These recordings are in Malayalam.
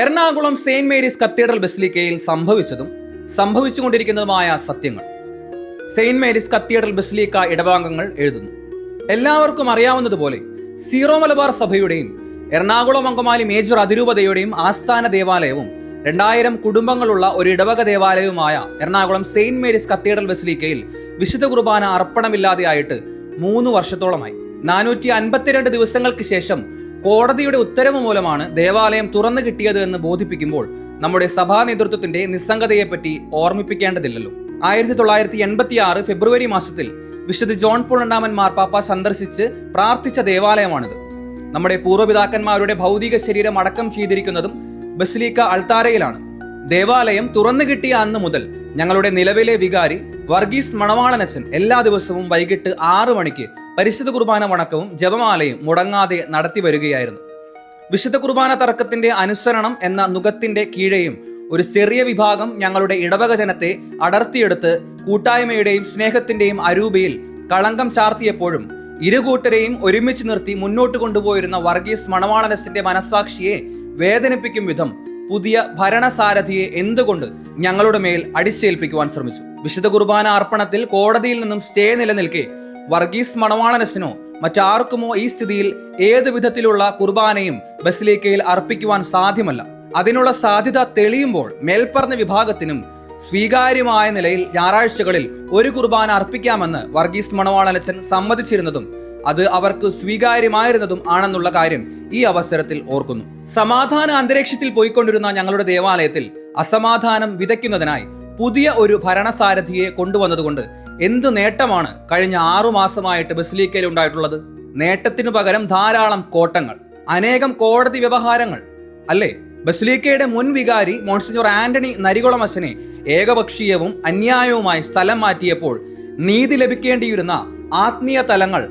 എറണാകുളം സെയിന്റ് മേരീസ് കത്തീഡ്രൽ ബസിലിക്കയിൽ സംഭവിച്ചുകൊണ്ടിരിക്കുന്നതുമായ സത്യങ്ങൾ. സെയിന്റ് മേരീസ് കത്തീഡ്രൽ ബസിലിക്ക ഇടവാംഗങ്ങൾ എഴുതുന്നു. എല്ലാവർക്കും അറിയാവുന്നതുപോലെ സീറോ മലബാർ സഭയുടെയും എറണാകുളം അങ്കമാലി മേജർ അതിരൂപതയുടെയും ആസ്ഥാന ദേവാലയവും 2000 കുടുംബങ്ങളുള്ള ഒരു ഇടവക ദേവാലയവുമായ എറണാകുളം സെയിന്റ് മേരീസ് കത്തീഡ്രൽ ബസിലിക്കയിൽ വിശുദ്ധ കുർബാന അർപ്പണമില്ലാതെയായിട്ട് 3 വർഷത്തോളമായി. 452 ദിവസങ്ങൾക്ക് ശേഷം കോടതിയുടെ ഉത്തരവ് മൂലമാണ് ദേവാലയം തുറന്നു കിട്ടിയത് എന്ന് ബോധിപ്പിക്കുമ്പോൾ നമ്മുടെ സഭാ നേതൃത്വത്തിന്റെ നിസ്സംഗതയെപ്പറ്റി ഓർമ്മിപ്പിക്കേണ്ടതില്ലല്ലോ. 1986 ഫെബ്രുവരി മാസത്തിൽ വിശുദ്ധ ജോൺ പോൾ രണ്ടാമൻ മാർപ്പാപ്പ സന്ദർശിച്ച് പ്രാർത്ഥിച്ച ദേവാലയമാണിത്. നമ്മുടെ പൂർവ്വപിതാക്കന്മാരുടെ ഭൗതിക ശരീരം അടക്കം ചെയ്തിരിക്കുന്നതും ബസിലിക്ക അൾത്താരയിലാണ്. ദേവാലയം തുറന്നു കിട്ടിയ അന്ന് മുതൽ ഞങ്ങളുടെ നിലവിലെ വികാരി വർഗീസ് മണവാളനച്ചൻ എല്ലാ ദിവസവും വൈകിട്ട് 6 മണിക്ക് പരിശുദ്ധ കുർബാന വണക്കവും ജപമാലയും മുടങ്ങാതെ നടത്തി വരികയായിരുന്നു. വിശുദ്ധ കുർബാന തർക്കത്തിന്റെ അനുസരണം എന്ന നുകത്തിന്റെ കീഴെയും ഒരു ചെറിയ വിഭാഗം ഞങ്ങളുടെ ഇടവക ജനത്തെ അടർത്തിയെടുത്ത് കൂട്ടായ്മയുടെയും സ്നേഹത്തിന്റെയും അരൂപയിൽ കളങ്കം ചാർത്തിയപ്പോഴും ഇരുകൂട്ടരെയും ഒരുമിച്ച് നിർത്തി മുന്നോട്ട് കൊണ്ടുപോയിരുന്ന വർഗീസ് മണവാളനച്ചന്റെ മനസാക്ഷിയെ വേദനിപ്പിക്കും വിധം പുതിയ ഭരണസാരഥിയെ എന്തുകൊണ്ട് ഞങ്ങളുടെ മേൽ അടിച്ചേൽപ്പിക്കുവാൻ ശ്രമിച്ചു? വിശുദ്ധ കുർബാന അർപ്പണത്തിൽ കോടതിയിൽ നിന്നും സ്റ്റേ നിലനിൽക്കെ വർഗീസ് മണവാളനച്ചനോ മറ്റാർക്കുമോ ഈ സ്ഥിതിയിൽ ഏത് വിധത്തിലുള്ള കുർബാനയും ബസിലിക്കയിൽ അർപ്പിക്കുവാൻ സാധ്യമല്ല. അതിനുള്ള സാധ്യത തെളിയുമ്പോൾ മേൽപ്പറഞ്ഞ വിഭാഗത്തിനും സ്വീകാര്യമായ നിലയിൽ ഞായറാഴ്ചകളിൽ ഒരു കുർബാന അർപ്പിക്കാമെന്ന് വർഗീസ് മണവാളനച്ചൻ സമ്മതിച്ചിരുന്നതും അത് അവർക്ക് സ്വീകാര്യമായിരുന്നതും ആണെന്നുള്ള കാര്യം ഈ അവസരത്തിൽ ഓർക്കുന്നു. സമാധാന അന്തരീക്ഷത്തിൽ പോയിക്കൊണ്ടിരുന്ന ഞങ്ങളുടെ ദേവാലയത്തിൽ അസമാധാനം വിതയ്ക്കുന്നതിനായി പുതിയ ഒരു ഭരണസാരഥിയെ കൊണ്ടുവന്നതുകൊണ്ട് എന്തു നേട്ടമാണ് കഴിഞ്ഞ 6 മാസമായിട്ട് ബസിലിക്കയിൽ ഉണ്ടായിട്ടുള്ളത്? നേട്ടത്തിനു പകരം ധാരാളം കോട്ടങ്ങൾ, അനേകം കോടതി വ്യവഹാരങ്ങൾ അല്ലേ? ബസിലിക്കയുടെ മുൻ വികാരി മോൺസിഞ്ഞോർ ആന്റണി നരികുളമച്ചനെ ഏകപക്ഷീയവും അന്യായവുമായി സ്ഥലം മാറ്റിയപ്പോൾ നീതി ലഭിക്കേണ്ടിയിരുന്ന ആത്മീയ തലങ്ങൾ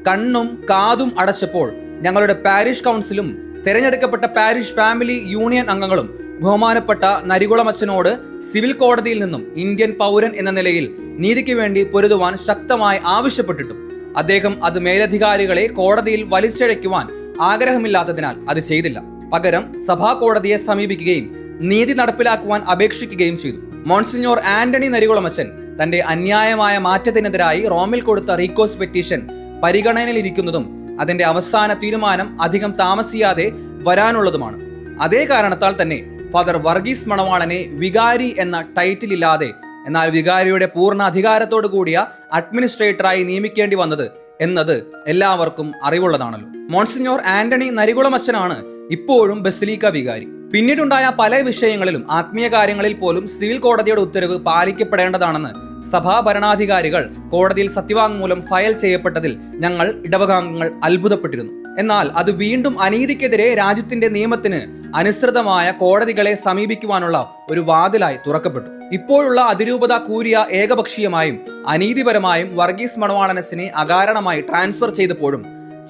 കണ്ണും കാതും അടച്ചപ്പോൾ ഞങ്ങളുടെ പാരിഷ് കൗൺസിലും തെരഞ്ഞെടുക്കപ്പെട്ട പാരിഷ് ഫാമിലി യൂണിയൻ അംഗങ്ങളും ബഹുമാനപ്പെട്ട നരികുളമച്ചനോട് സിവിൽ കോടതിയിൽ നിന്നും ഇന്ത്യൻ പൗരൻ എന്ന നിലയിൽ നീതിക്ക് വേണ്ടി പൊരുതുവാൻ ശക്തമായി ആവശ്യപ്പെട്ടിട്ടും അദ്ദേഹം അത് മേലധികാരികളെ കോടതിയിൽ വലിച്ചിഴയ്ക്കുവാൻ ആഗ്രഹമില്ലാത്തതിനാൽ അത് ചെയ്തില്ല. പകരം സഭാ കോടതിയെ സമീപിക്കുകയും നീതി നടപ്പിലാക്കുവാൻ അപേക്ഷിക്കുകയും ചെയ്തു. മോൺസിഞ്ഞോർ ആന്റണി നരികുളമച്ചൻ തന്റെ അന്യായമായ മാറ്റത്തിനെതിരായി റോമിൽ കൊടുത്ത റീകോസ് പെറ്റീഷൻ പരിഗണനയിലിരിക്കുന്നതും അതിന്റെ അവസാന തീരുമാനം അധികം താമസിയാതെ വരാനുള്ളതുമാണ്. അതേ കാരണത്താൽ തന്നെ ഫാദർ വർഗീസ് മണവാളനെ വികാരി എന്ന ടൈറ്റിൽ ഇല്ലാതെ എന്നാൽ വികാരിയുടെ പൂർണ്ണ അധികാരത്തോടു കൂടിയ അഡ്മിനിസ്ട്രേറ്ററായി നിയമിക്കേണ്ടി വന്നത് എന്നത് എല്ലാവർക്കും അറിവുള്ളതാണല്ലോ. മോൺസിഞ്ഞോർ ആന്റണി നരികുളമച്ചനാണ് ഇപ്പോഴും ബസിലിക്ക വികാരി. പിന്നീടുണ്ടായ പല വിഷയങ്ങളിലും ആത്മീയ കാര്യങ്ങളിൽ പോലും സിവിൽ കോടതിയുടെ ഉത്തരവ് പാലിക്കപ്പെടേണ്ടതാണെന്ന് സഭാ ഭരണാധികാരികൾ കോടതിയിൽ സത്യവാങ്മൂലം ഫയൽ ചെയ്യപ്പെട്ടതിൽ ഞങ്ങൾ ഇടവകാംഗങ്ങൾ അത്ഭുതപ്പെട്ടിരുന്നു. എന്നാൽ അത് വീണ്ടും അനീതിക്കെതിരെ രാജ്യത്തിന്റെ നിയമത്തിന് അനുസൃതമായ കോടതികളെ സമീപിക്കുവാനുള്ള ഒരു വാതിലായി തുറക്കപ്പെട്ടു. ഇപ്പോഴുള്ള അതിരൂപത കൂരിയ ഏകപക്ഷീയമായും അനീതിപരമായും വർഗീസ് മണവാളനച്ചനെ അകാരണമായി ട്രാൻസ്ഫർ ചെയ്തപ്പോഴും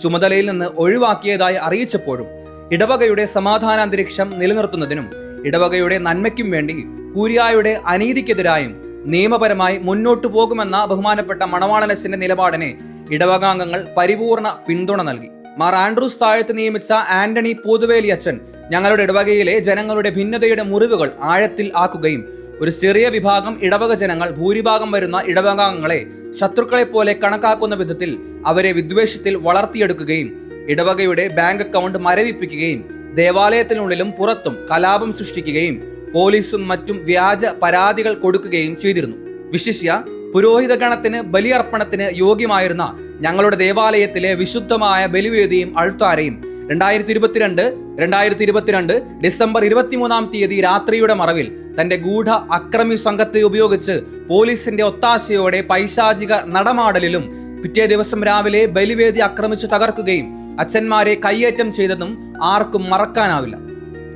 ചുമതലയിൽ നിന്ന് ഒഴിവാക്കിയതായി അറിയിച്ചപ്പോഴും ഇടവകയുടെ സമാധാനാന്തരീക്ഷം നിലനിർത്തുന്നതിനും ഇടവകയുടെ നന്മയ്ക്കും വേണ്ടി കൂരിയായുടെ അനീതിക്കെതിരായും നിയമപരമായി മുന്നോട്ടു പോകുമെന്ന ബഹുമാനപ്പെട്ട മണവാളനച്ചന്റെ നിലപാടിനെ ഇടവകാംഗങ്ങൾ പരിപൂർണ പിന്തുണ നൽകി. മാർ ആൻഡ്രൂസ് താഴത്ത് നിയമിച്ച ആന്റണി പൂതുവേലി അച്ഛൻ ഞങ്ങളുടെ ഇടവകയിലെ ജനങ്ങളുടെ ഭിന്നതയുടെ മുറിവുകൾ ആഴത്തിൽ ആക്കുകയും ഒരു ചെറിയ വിഭാഗം ഇടവക ജനങ്ങൾ ഭൂരിഭാഗം വരുന്ന ഇടവകാംഗങ്ങളെ ശത്രുക്കളെ പോലെ കണക്കാക്കുന്ന വിധത്തിൽ അവരെ വിദ്വേഷത്തിൽ വളർത്തിയെടുക്കുകയും ഇടവകയുടെ ബാങ്ക് അക്കൗണ്ട് മരവിപ്പിക്കുകയും ദേവാലയത്തിനുള്ളിലും പുറത്തും കലാപം സൃഷ്ടിക്കുകയും പോലീസും മറ്റും വ്യാജ പരാതികൾ കൊടുക്കുകയും ചെയ്തിരുന്നു. വിശിഷ്യ പുരോഹിത ഗണത്തിന് ബലിയർപ്പണത്തിന് യോഗ്യമായിരുന്ന ഞങ്ങളുടെ ദേവാലയത്തിലെ വിശുദ്ധമായ ബലിവേദിയും അൾത്താരയും 2022 ഡിസംബർ 23-ാം തീയതി രാത്രിയുടെ മറവിൽ തന്റെ ഗൂഢ അക്രമി സംഘത്തെ ഉപയോഗിച്ച് പോലീസിന്റെ ഒത്താശയോടെ പൈശാചിക നടമാടലിലും പിറ്റേ ദിവസം രാവിലെ ബലിവേദി ആക്രമിച്ച് തകർക്കുകയും അച്ഛന്മാരെ കയ്യേറ്റം ചെയ്തതും ആർക്കും മറക്കാനാവില്ല.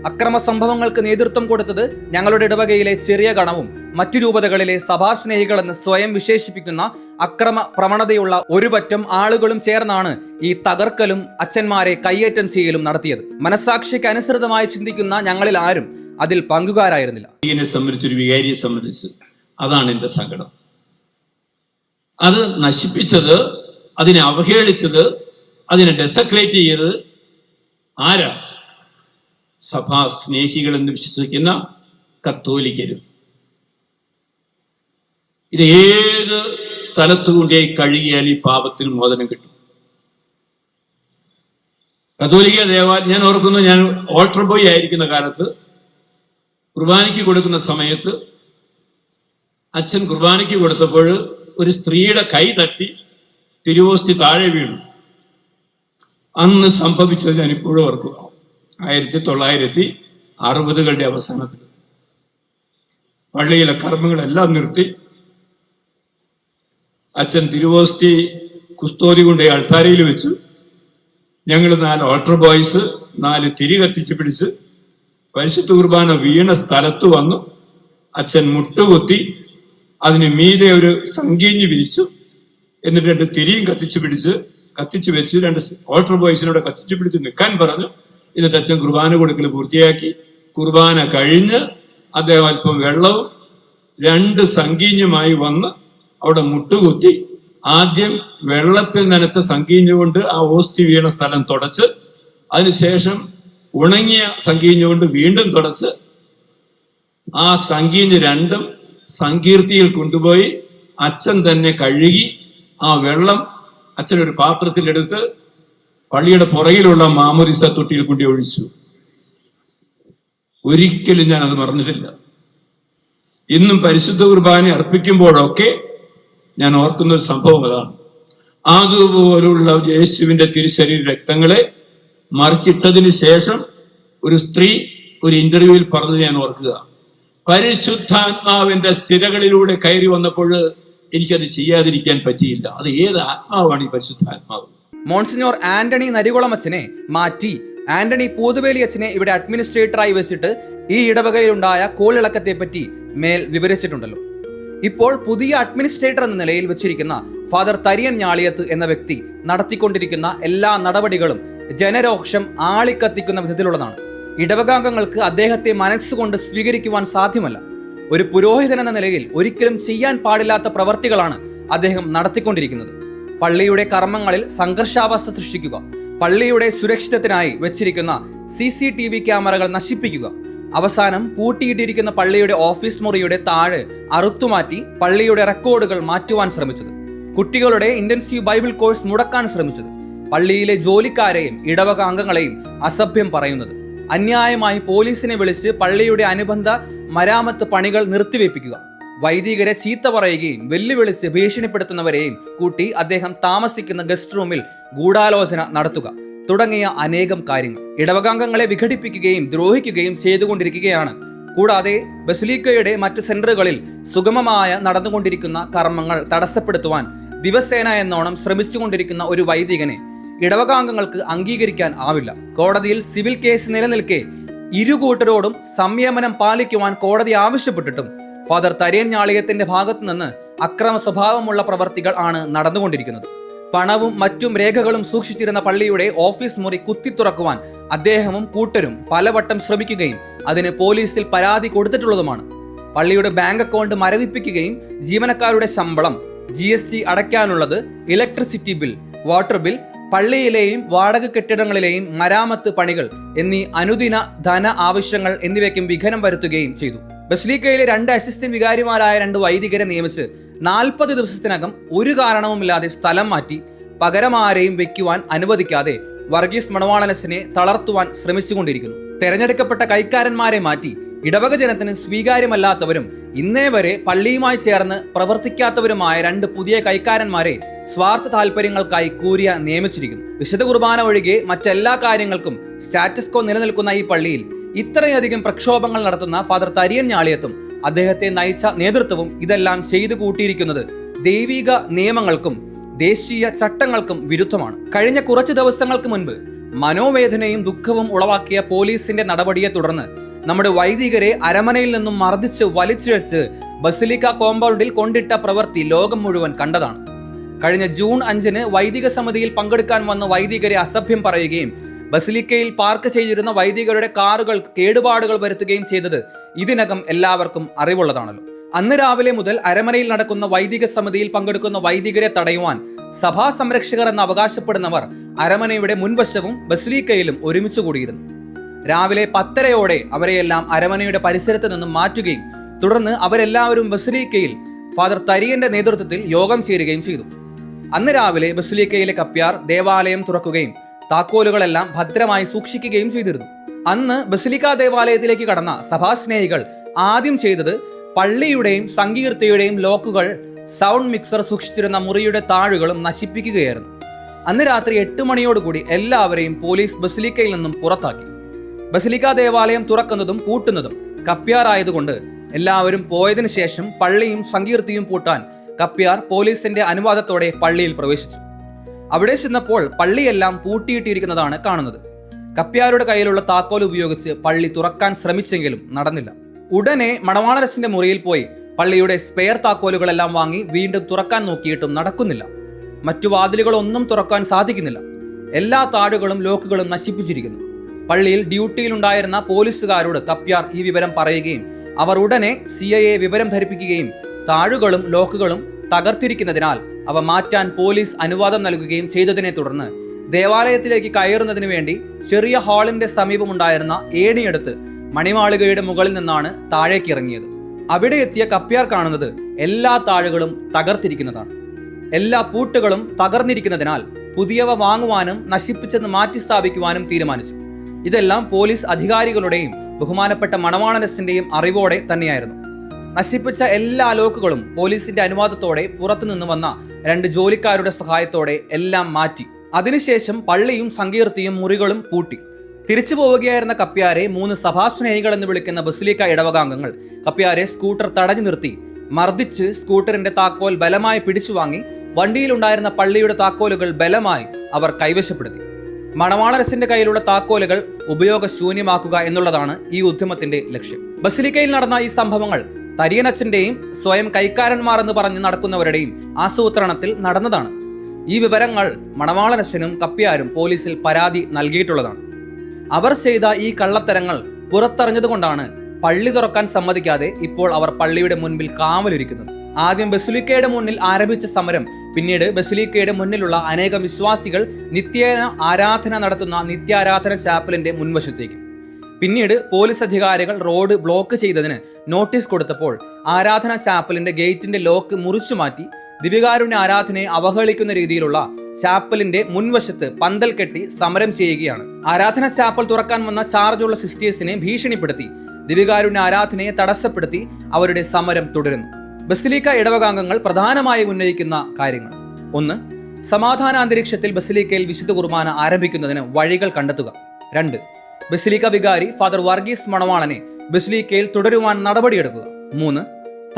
അക്രമ സംഭവങ്ങൾക്ക് നേതൃത്വം കൊടുത്തത് ഞങ്ങളുടെ ഇടവകയിലെ ചെറിയ ഗണവും മറ്റു രൂപതകളിലെ സഭാസ്നേഹികളെന്ന് സ്വയം വിശേഷിപ്പിക്കുന്ന അക്രമ പ്രവണതയുള്ള ഒരു പറ്റം ആളുകളും ചേർന്നാണ് ഈ തകർക്കലും അച്ഛന്മാരെ കയ്യേറ്റം ചെയ്യലും നടത്തിയത്. മനസാക്ഷിക്ക് അനുസൃതമായി ചിന്തിക്കുന്ന ഞങ്ങളിൽ ആരും അതിൽ പങ്കുകാരായിരുന്നില്ല. സംബന്ധിച്ചൊരു വികാരിയെ സംബന്ധിച്ച് അതാണ് എന്റെ സങ്കടം. അത് നശിപ്പിച്ചത്, അതിനെ അവഹേളിച്ചത്, അതിനെ ഡെസക്രേറ്റ് ചെയ്തത് ആരാ? സഭാ സ്നേഹികളെന്ന് വിശ്വസിക്കുന്ന കത്തോലിക്കരും. ഇത് ഏത് സ്ഥലത്തു കൊണ്ടേ കഴുകിയാൽ ഈ പാപത്തിന് മോചനം കിട്ടും. കത്തോലിക്ക ഞാൻ ഓർക്കുന്നു, ഞാൻ ഓൾട്ടർ ബോയ് ആയിരിക്കുന്ന കാലത്ത് കുർബാനയ്ക്ക് കൊടുക്കുന്ന സമയത്ത് അച്ഛൻ കുർബാനയ്ക്ക് കൊടുത്തപ്പോൾ ഒരു സ്ത്രീയുടെ കൈ തട്ടി തിരുവോസ്തി താഴെ വീണു. അന്ന് സംഭവിച്ചത് ഞാൻ ഇപ്പോഴും ഓർക്കുക. 1960കളുടെ അവസാനത്തിൽ പള്ളിയിലെ കർമ്മങ്ങളെല്ലാം നിർത്തി അച്ഛൻ തിരുവോസ്തി കുസ്തോതി കൊണ്ട് അൾത്താരയിൽ വെച്ചു. ഞങ്ങൾ 4 ഓൾട്ടർ ബോയ്സ് 4 തിരി കത്തിച്ച് പിടിച്ച് പരിശുദ്ധ കുർബാന വീണ സ്ഥലത്ത് വന്നു. അച്ഛൻ മുട്ടുകുത്തി അതിന് മീതെ ഒരു സങ്കീഞ്ഞ് വിരിച്ചു. എന്നിട്ട് 2 തിരിയും കത്തിച്ചു വെച്ച് 2 ഓൾട്ടർ ബോയ്സിനോട് കത്തിച്ചു പിടിച്ച് നിൽക്കാൻ പറഞ്ഞു. എന്നിട്ട് അച്ഛൻ കുർബാന കൊടുക്കൽ പൂർത്തിയാക്കി. കുർബാന കഴിഞ്ഞ് അദ്ദേഹം അല്പം വെള്ളവും 2 സങ്കീഞ്ഞുമായി വന്ന് അവിടെ മുട്ടുകുത്തി ആദ്യം വെള്ളത്തിൽ നനച്ച സങ്കീഞ്ഞുകൊണ്ട് ആ ഓസ്തി വീണ സ്ഥലം തുടച്ച്, അതിനുശേഷം ഉണങ്ങിയ സങ്കീഞ്ഞുകൊണ്ട് വീണ്ടും തുടച്ച് ആ സങ്കീഞ്ഞ് 2ഉം സങ്കീർത്തിയിൽ കൊണ്ടുപോയി അച്ഛൻ തന്നെ കഴുകി ആ വെള്ളം അച്ഛനൊരു പാത്രത്തിലെടുത്ത് പള്ളിയുടെ പുറകിലുള്ള മാമോദിസ തൊട്ടിയിൽ കൊണ്ടി ഒഴിച്ചു. ഒരിക്കലും ഞാൻ അത് മറന്നിട്ടില്ല. ഇന്നും പരിശുദ്ധ കുർബാന അർപ്പിക്കുമ്പോഴൊക്കെ ഞാൻ ഓർക്കുന്ന ഒരു സംഭവം അതാണ്. അതുപോലുള്ള യേശുവിന്റെ തിരുശരീര രക്തങ്ങളെ മറിച്ചിട്ടതിന് ശേഷം ഒരു സ്ത്രീ ഒരു ഇന്റർവ്യൂവിൽ പറഞ്ഞത് ഞാൻ ഓർക്കുക. പരിശുദ്ധാത്മാവിന്റെ സ്ഥിരകളിലൂടെ കയറി വന്നപ്പോൾ എനിക്കത് ചെയ്യാതിരിക്കാൻ പറ്റിയില്ല. അത് ഏത് ആത്മാവാണ് ഈ പരിശുദ്ധാത്മാവ്? മോൺസിഞ്ഞോർ ആന്റണി നരികുളം അച്ഛനെ മാറ്റി ആന്റണി പൂതുവേലി അച്ഛനെ ഇവിടെ അഡ്മിനിസ്ട്രേറ്ററായി വെച്ചിട്ട് ഈ ഇടവകയിലുണ്ടായ കോളിളക്കത്തെ പറ്റി മേൽ വിവരിച്ചിട്ടുണ്ടല്ലോ. ഇപ്പോൾ പുതിയ അഡ്മിനിസ്ട്രേറ്റർ എന്ന നിലയിൽ വെച്ചിരിക്കുന്ന ഫാദർ തരിയൻ ഞാളിയത്ത് എന്ന വ്യക്തി നടത്തിക്കൊണ്ടിരിക്കുന്ന എല്ലാ നടപടികളും ജനരോക്ഷം ആളിക്കത്തിക്കുന്ന വിധത്തിലുള്ളതാണ്. ഇടവകാംഗങ്ങൾക്ക് അദ്ദേഹത്തെ മനസ്സുകൊണ്ട് സ്വീകരിക്കുവാൻ സാധ്യമല്ല. ഒരു പുരോഹിതൻ എന്ന നിലയിൽ ഒരിക്കലും ചെയ്യാൻ പാടില്ലാത്ത പ്രവർത്തികളാണ് അദ്ദേഹം നടത്തിക്കൊണ്ടിരിക്കുന്നത്. പള്ളിയുടെ കർമ്മങ്ങളിൽ സംഘർഷാവസ്ഥ സൃഷ്ടിക്കുക, പള്ളിയുടെ സുരക്ഷിതത്തിനായി വെച്ചിരിക്കുന്ന CCTV ക്യാമറകൾ നശിപ്പിക്കുക, അവസാനം പൂട്ടിയിട്ടിരിക്കുന്ന പള്ളിയുടെ ഓഫീസ് മുറിയുടെ താഴെ അറുത്തുമാറ്റി പള്ളിയുടെ റെക്കോർഡുകൾ മാറ്റുവാൻ ശ്രമിച്ചത്, കുട്ടികളുടെ ഇന്റൻസീവ് ബൈബിൾ കോഴ്സ് മുടക്കാൻ ശ്രമിച്ചത്, പള്ളിയിലെ ജോലിക്കാരെയും ഇടവക അംഗങ്ങളെയും അസഭ്യം പറയുന്നത്, അന്യായമായി പോലീസിനെ വിളിച്ച് പള്ളിയുടെ അനുബന്ധ മരാമത്ത് പണികൾ നിർത്തിവെപ്പിക്കുക, വൈദികരെ ചീത്ത പറയുകയും വെല്ലുവിളിച്ച് ഭീഷണിപ്പെടുത്തുന്നവരെയും കൂട്ടി അദ്ദേഹം താമസിക്കുന്ന ഗസ്റ്റ് റൂമിൽ ഗൂഢാലോചന നടത്തുക തുടങ്ങിയ അനേകം കാര്യങ്ങൾ ഇടവകാംഗങ്ങളെ വിഘടിപ്പിക്കുകയും ദ്രോഹിക്കുകയും ചെയ്തുകൊണ്ടിരിക്കുകയാണ്. കൂടാതെ ബസിലിക്കയുടെ മറ്റ് സെന്ററുകളിൽ സുഗമമായ നടന്നുകൊണ്ടിരിക്കുന്ന കർമ്മങ്ങൾ തടസ്സപ്പെടുത്തുവാൻ ദിവസേന എന്നോണം ശ്രമിച്ചുകൊണ്ടിരിക്കുന്ന ഒരു വൈദികനെ ഇടവകാംഗങ്ങൾക്ക് അംഗീകരിക്കാൻ ആവില്ല. കോടതിയിൽ സിവിൽ കേസ് നിലനിൽക്കെ ഇരുകൂട്ടരോടും സംയമനം പാലിക്കുവാൻ കോടതി ആവശ്യപ്പെട്ടിട്ടും ഫാദർ തരിയൻ ഞാളിയത്തിന്റെ ഭാഗത്തു നിന്ന് അക്രമ സ്വഭാവമുള്ള പ്രവർത്തികൾ ആണ് നടന്നുകൊണ്ടിരിക്കുന്നത്. പണവും മറ്റും രേഖകളും സൂക്ഷിച്ചിരുന്ന പള്ളിയുടെ ഓഫീസ് മുറി കുത്തിത്തുറക്കുവാൻ അദ്ദേഹവും കൂട്ടരും പലവട്ടം ശ്രമിക്കുകയും അതിന് പോലീസിൽ പരാതി കൊടുത്തിട്ടുള്ളതുമാണ്. പള്ളിയുടെ ബാങ്ക് അക്കൗണ്ട് മരവിപ്പിക്കുകയും ജീവനക്കാരുടെ ശമ്പളം, GST അടയ്ക്കാനുള്ളത്, ഇലക്ട്രിസിറ്റി ബിൽ, വാട്ടർ ബിൽ, പള്ളിയിലെയും വാടക കെട്ടിടങ്ങളിലെയും മരാമത്ത് പണികൾ എന്നീ അനുദിന ധന ആവശ്യങ്ങൾ എന്നിവയ്ക്കും വിഘനം വരുത്തുകയും ചെയ്തു. ബസിലിക്കയിലെ 2 അസിസ്റ്റന്റ് വികാരിമാരായ 2 വൈദികരെ നിയമിച്ച് 40 ദിവസത്തിനകം ഒരു കാരണവുമില്ലാതെ സ്ഥലം മാറ്റി പകരം ആരെയും വെക്കുവാൻ അനുവദിക്കാതെ വർഗീസ് മണവാളനസിനെ തളർത്തുവാൻ ശ്രമിച്ചുകൊണ്ടിരിക്കുന്നു. തെരഞ്ഞെടുക്കപ്പെട്ട കൈക്കാരന്മാരെ മാറ്റി ഇടവക ജനത്തിന് സ്വീകാര്യമല്ലാത്തവരും ഇന്നേ വരെ പള്ളിയുമായി ചേർന്ന് പ്രവർത്തിക്കാത്തവരുമായ 2 പുതിയ കൈക്കാരന്മാരെ സ്വാർത്ഥ താല്പര്യങ്ങൾക്കായി കൂരിയ നിയമിച്ചിരിക്കുന്നു. വിശുദ്ധ കുർബാന ഒഴികെ മറ്റെല്ലാ കാര്യങ്ങൾക്കും സ്റ്റാറ്റസ് കോ നിലനിൽക്കുന്ന ഈ പള്ളിയിൽ ഇത്രയധികം പ്രക്ഷോഭങ്ങൾ നടത്തുന്ന ഫാദർ തരിയൻ ഞാളിയത്തും അദ്ദേഹത്തെ നയിച്ച നേതൃത്വവും ഇതെല്ലാം ചെയ്തു കൂട്ടിയിരിക്കുന്നത് ദൈവിക നിയമങ്ങൾക്കും ദേശീയ ചട്ടങ്ങൾക്കും വിരുദ്ധമാണ്. കഴിഞ്ഞ കുറച്ചു ദിവസങ്ങൾക്ക് മുൻപ് മനോവേദനയും ദുഃഖവും ഉളവാക്കിയ പോലീസിന്റെ നടപടിയെ തുടർന്ന് നമ്മുടെ വൈദികരെ അരമനയിൽ നിന്നും മർദ്ദിച്ച് വലിച്ചിഴച്ച് ബസിലിക്ക കോമ്പൗണ്ടിൽ കൊണ്ടിട്ട പ്രവൃത്തി ലോകം മുഴുവൻ കണ്ടതാണ്. കഴിഞ്ഞ ജൂൺ 5-ന് വൈദിക സമിതിയിൽ പങ്കെടുക്കാൻ വന്ന വൈദികരെ അസഭ്യം പറയുകയും ബസിലിക്കയിൽ പാർക്ക് ചെയ്തിരുന്ന വൈദികരുടെ കാറുകൾ കേടുപാടുകൾ വരുത്തുകയും ചെയ്തത് ഇതിനകം എല്ലാവർക്കും അറിവുള്ളതാണല്ലോ. അന്ന് രാവിലെ മുതൽ അരമനയിൽ നടക്കുന്ന വൈദിക സമിതിയിൽ പങ്കെടുക്കുന്ന വൈദികരെ തടയുവാൻ സഭാ സംരക്ഷകർ എന്ന് അവകാശപ്പെടുന്നവർ അരമനയുടെ മുൻവശവും ബസിലിക്കയിലും ഒരുമിച്ച് കൂടിയിരുന്നു. രാവിലെ 10:30 അവരെയെല്ലാം അരമനയുടെ പരിസരത്ത് നിന്നും മാറ്റുകയും തുടർന്ന് അവരെല്ലാവരും ബസിലിക്കയിൽ ഫാദർ തരിയന്റെ നേതൃത്വത്തിൽ യോഗം ചേരുകയും ചെയ്തു. അന്ന് രാവിലെ ബസിലിക്കയിലെ കപ്യാർ ദേവാലയം തുറക്കുകയും താക്കോലുകളെല്ലാം ഭദ്രമായി സൂക്ഷിക്കുകയും ചെയ്തിരുന്നു. അന്ന് ബസിലിക്ക ദേവാലയത്തിലേക്ക് കടന്ന സഭാസ്നേഹികൾ ആദ്യം ചെയ്തത് പള്ളിയുടെയും സങ്കീർത്തയുടെയും ലോക്കുകൾ, സൗണ്ട് മിക്സർ സൂക്ഷിച്ചിരുന്ന മുറിയുടെ താഴുകളും നശിപ്പിക്കുകയായിരുന്നു. അന്ന് രാത്രി 8 മണിയോടുകൂടി എല്ലാവരെയും പോലീസ് ബസിലിക്കയിൽ നിന്നും പുറത്താക്കി. ബസിലിക്ക ദേവാലയം തുറക്കുന്നതും പൂട്ടുന്നതും കപ്യാർ ആയതുകൊണ്ട് എല്ലാവരും പോയതിനു ശേഷം പള്ളിയും സങ്കീർത്തിയും പൂട്ടാൻ കപ്യാർ പോലീസിന്റെ അനുവാദത്തോടെ പള്ളിയിൽ പ്രവേശിച്ചു. അവിടെ ചെന്നപ്പോൾ പള്ളിയെല്ലാം പൂട്ടിയിട്ടിരിക്കുന്നതാണ് കാണുന്നത്. കപ്യാരുടെ കയ്യിലുള്ള താക്കോൽ ഉപയോഗിച്ച് പള്ളി തുറക്കാൻ ശ്രമിച്ചെങ്കിലും നടന്നില്ല. ഉടനെ മണവാളരസിന്റെ മുറിയിൽ പോയി പള്ളിയുടെ സ്പെയർ താക്കോലുകളെല്ലാം വാങ്ങി വീണ്ടും തുറക്കാൻ നോക്കിയിട്ടും നടക്കുന്നില്ല. മറ്റു വാതിലുകളൊന്നും തുറക്കാൻ സാധിക്കുന്നില്ല. എല്ലാ താഴുകളും ലോക്കുകളും നശിപ്പിച്ചിരിക്കുന്നു. പള്ളിയിൽ ഡ്യൂട്ടിയിലുണ്ടായിരുന്ന പോലീസുകാരോട് കപ്യാർ ഈ വിവരം പറയുകയും അവർ ഉടനെ CIA വിവരം ധരിപ്പിക്കുകയും താഴുകളും ലോക്കുകളും തകർത്തിരിക്കുന്നതിനാൽ അവ മാറ്റാൻ പോലീസ് അനുവാദം നൽകുകയും ചെയ്തതിനെ തുടർന്ന് ദേവാലയത്തിലേക്ക് കയറുന്നതിന് വേണ്ടി ചെറിയ ഹാളിന്റെ സമീപമുണ്ടായിരുന്ന ഏണിയെടുത്ത് മണിമാളികയുടെ മുകളിൽ നിന്നാണ് താഴേക്ക് ഇറങ്ങിയത്. അവിടെ എത്തിയ കപ്യാർ കാണുന്നത് എല്ലാ താഴുകളും തകർത്തിരിക്കുന്നതാണ്. എല്ലാ പൂട്ടുകളും തകർന്നിരിക്കുന്നതിനാൽ പുതിയവ വാങ്ങുവാനും നശിപ്പിച്ചെന്ന് മാറ്റി സ്ഥാപിക്കുവാനും തീരുമാനിച്ചു. ഇതെല്ലാം പോലീസ് അധികാരികളുടെയും ബഹുമാനപ്പെട്ട മണവാളനസിന്റെയും അറിവോടെ തന്നെയായിരുന്നു. നശിപ്പിച്ച എല്ലാ ലോക്കുകളും പോലീസിന്റെ അനുവാദത്തോടെ പുറത്തുനിന്ന് വന്ന 2 ജോലിക്കാരുടെ സഹായത്തോടെ എല്ലാം മാറ്റി. അതിനുശേഷം പള്ളിയും സങ്കീർത്തിയും മുറികളും പൂട്ടി. തിരിച്ചു പോവുകയായിരുന്ന കപ്യാരെ 3 സഭാസ്നേഹികൾ എന്ന് വിളിക്കുന്ന ബസിലിക്ക ഇടവകാംഗങ്ങൾ കപ്യാരെ സ്കൂട്ടർ തടഞ്ഞു നിർത്തി മർദ്ദിച്ച് സ്കൂട്ടറിന്റെ താക്കോൽ ബലമായി പിടിച്ചു വാങ്ങി വണ്ടിയിലുണ്ടായിരുന്ന പള്ളിയുടെ താക്കോലുകൾ ബലമായി അവർ കൈവശപ്പെടുത്തി. മണവാളരസിന്റെ കയ്യിലുള്ള താക്കോലുകൾ ഉപയോഗശൂന്യമാക്കുക എന്നുള്ളതാണ് ഈ ഉദ്യമത്തിന്റെ ലക്ഷ്യം. ബസിലിക്കയിൽ നടന്ന ഈ സംഭവങ്ങൾ തരിയനച്ഛന്റെയും സ്വയം കൈക്കാരന്മാർ എന്ന് പറഞ്ഞ് നടക്കുന്നവരുടെയും ആസൂത്രണത്തിൽ നടന്നതാണ്. ഈ വിവരങ്ങൾ മണവാളനച്ഛനും കപ്യാരും പോലീസിൽ പരാതി നൽകിയിട്ടുള്ളതാണ്. അവർ ചെയ്ത ഈ കള്ളത്തരങ്ങൾ പുറത്തറിഞ്ഞതുകൊണ്ടാണ് പള്ളി തുറക്കാൻ സമ്മതിക്കാതെ ഇപ്പോൾ അവർ പള്ളിയുടെ മുൻപിൽ കാവലിരിക്കുന്നത്. ആദ്യം ബസിലിക്കയുടെ മുന്നിൽ ആരംഭിച്ച സമരം പിന്നീട് ബസിലിക്കയുടെ മുന്നിലുള്ള അനേകം വിശ്വാസികൾ നിത്യേന ആരാധന നടത്തുന്ന നിത്യാരാധന ചാപ്പലിന്റെ മുൻവശത്തേക്ക്. പിന്നീട് പോലീസ് അധികാരികൾ റോഡ് ബ്ലോക്ക് ചെയ്തതിന് നോട്ടീസ് കൊടുത്തപ്പോൾ ആരാധന ചാപ്പലിന്റെ ഗേറ്റിന്റെ ലോക്ക് മുറിച്ചു മാറ്റി ദിവ്യകാരുണ്യ ആരാധനയെ അവഹേളിക്കുന്ന രീതിയിലുള്ള ചാപ്പലിന്റെ മുൻവശത്ത് പന്തൽ കെട്ടി സമരം ചെയ്യുകയാണ്. ആരാധന ചാപ്പൽ തുറക്കാൻ വന്ന ചാർജുള്ള സിസ്റ്റേഴ്സിനെ ഭീഷണിപ്പെടുത്തി ദിവ്യകാരുണ്യ ആരാധനയെ തടസ്സപ്പെടുത്തി അവരുടെ സമരം തുടരുന്നു. ബസിലിക്ക ഇടവകാംഗങ്ങൾ പ്രധാനമായി ഉന്നയിക്കുന്ന കാര്യങ്ങൾ: 1. സമാധാന അന്തരീക്ഷത്തിൽ ബസിലിക്കയിൽ വിശുദ്ധ കുർബാന ആരംഭിക്കുന്നതിന് വഴികൾ കണ്ടെത്തുക. 2. ബസിലിക്ക വികാരി ഫാദർ വർഗീസ് മണവാളനെ ബസിലിക്കയിൽ തുടരുവാൻ നടപടിയെടുക്കുക. 3.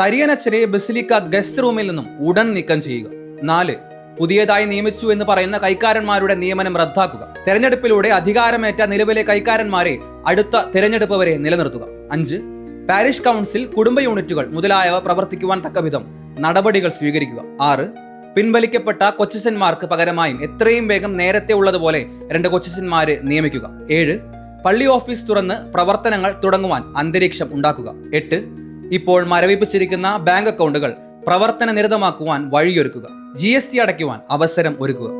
തരിയനച്ഛനെ ബസിലിക്ക ഗസ്റ്റ് റൂമിൽ നിന്നും ഉടൻ നീക്കം ചെയ്യുക. 4. പുതിയതായി നിയമിച്ചു എന്ന് പറയുന്ന കൈക്കാരന്മാരുടെ നിയമനം റദ്ദാക്കുക. തെരഞ്ഞെടുപ്പിലൂടെ അധികാരമേറ്റ നിലവിലെ കൈക്കാരന്മാരെ അടുത്ത തെരഞ്ഞെടുപ്പ് വരെ നിലനിർത്തുക. 5. പാരിഷ് കൗൺസിൽ, കുടുംബ യൂണിറ്റുകൾ മുതലായവ പ്രവർത്തിക്കുവാൻ തക്കവിധം നടപടികൾ സ്വീകരിക്കുക. 6. പിൻവലിക്കപ്പെട്ട കൊച്ചച്ഛന്മാർക്ക് പകരമായും എത്രയും വേഗം നേരത്തെ ഉള്ളതുപോലെ 2 കൊച്ചച്ഛന്മാരെ നിയമിക്കുക. 7. പള്ളി ഓഫീസ് തുറന്ന് പ്രവർത്തനങ്ങൾ തുടങ്ങുവാൻ അന്തരീക്ഷം ഉണ്ടാക്കുക. 8. ഇപ്പോൾ മരവിപ്പിച്ചിരിക്കുന്ന ബാങ്ക് അക്കൗണ്ടുകൾ പ്രവർത്തന നിരതമാക്കുവാൻ വഴിയൊരുക്കുക. GST അടയ്ക്കുവാൻ അവസരം ഒരുക്കുക.